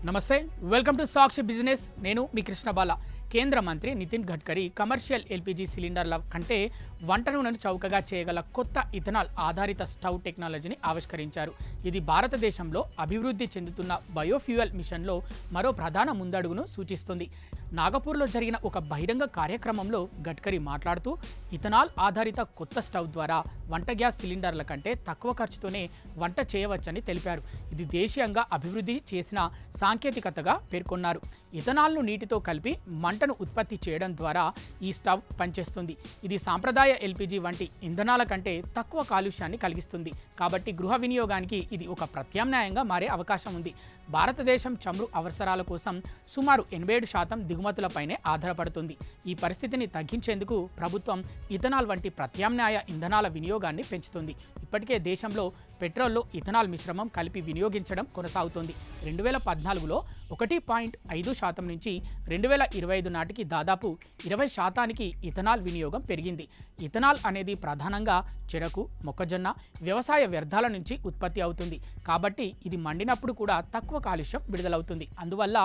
నమస్తే welcome to Sakshi business నేను మీ కృష్ణబాల కేంద్ర మంత్రి నితిన్ గడ్కరీ కమర్షియల్ ఎల్పీజీ సిలిండర్ల కంటే వంట నూనెను చౌకగా చేయగల కొత్త ఇథనాల్ ఆధారిత స్టవ్ టెక్నాలజీని ఆవిష్కరించారు. ఇది భారతదేశంలో అభివృద్ధి చెందుతున్న బయోఫ్యూయల్ మిషన్లో మరో ప్రధాన ముందడుగును సూచిస్తుంది. నాగపూర్లో జరిగిన ఒక బహిరంగ కార్యక్రమంలో గడ్కరీ మాట్లాడుతూ ఇథనాల్ ఆధారిత కొత్త స్టవ్ ద్వారా వంట గ్యాస్ సిలిండర్ల కంటే తక్కువ ఖర్చుతోనే వంట చేయవచ్చని తెలిపారు. ఇది దేశీయంగా అభివృద్ధి చేసిన సాంకేతికతగా పేర్కొన్నారు. ఇథనాల్ను నీటితో కలిపి మంటను ఉత్పత్తి చేయడం ద్వారా ఈ స్టవ్ పనిచేస్తుంది. ఇది సాంప్రదాయ ఎల్పీజీ వంటి ఇంధనాల కంటే తక్కువ కాలుష్యాన్ని కలిగిస్తుంది. కాబట్టి గృహ వినియోగానికి ఇది ఒక ప్రత్యామ్నాయంగా మారే అవకాశం ఉంది. భారతదేశం చమురు అవసరాల కోసం సుమారు 87% దిగుమతులపైనే ఆధారపడుతుంది. ఈ పరిస్థితిని తగ్గించేందుకు ప్రభుత్వం ఇథనాల్ వంటి ప్రత్యామ్నాయ ఇంధనాల వినియోగాన్ని పెంచుతుంది. ఇప్పటికే దేశంలో పెట్రోల్లో ఇథనాల్ మిశ్రమం కలిపి వినియోగించడం కొనసాగుతోంది. 2014లో 1.5% నుంచి 2025 నాటికి దాదాపు 20% ఇథనాల్ వినియోగం పెరిగింది. ఇథనాల్ అనేది ప్రధానంగా చెరకు, మొక్కజొన్న, వ్యవసాయ వ్యర్థాల నుంచి ఉత్పత్తి అవుతుంది. కాబట్టి ఇది మండినప్పుడు కూడా తక్కువ కాలుష్యం విడుదలవుతుంది. అందువల్ల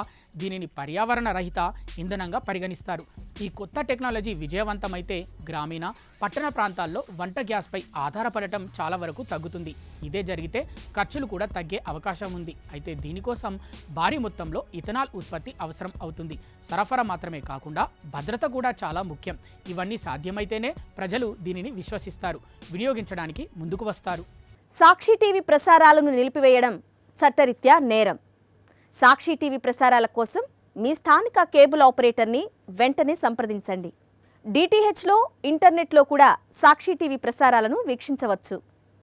దీనిని పర్యావరణ రహిత ఇంధనంగా పరిగణిస్తారు. ఈ కొత్త టెక్నాలజీ విజయవంతమైతే గ్రామీణ, పట్టణ ప్రాంతాల్లో వంట గ్యాస్పై ఆధారపడటం చాలా వరకు తగ్గుతుంది. ఇదే జరిగితే ఖర్చులు కూడా తగ్గే అవకాశం ఉంది. అయితే దీనికోసం భారీ మొత్తంలో ఇథనాల్ ఉత్పత్తి అవసరం అవుతుంది. సరఫరా మాత్రమే కాకుండా భద్రత కూడా చాలా ముఖ్యం. ఇవన్నీ సాధ్యమైతేనే ప్రజలు దీనిని విశ్వసిస్తారు, వినియోగించడానికి ముందుకు వస్తారు. సాక్షి టీవీ ప్రసారాలను నిలిపివేయడం చట్టరీత్యా నేరం. సాక్షి టీవీ ప్రసారాల కోసం మీ స్థానిక కేబుల్ ఆపరేటర్ని వెంటనే సంప్రదించండి. డిటిహెచ్లో, ఇంటర్నెట్లో కూడా సాక్షి టీవీ ప్రసారాలను వీక్షించవచ్చు.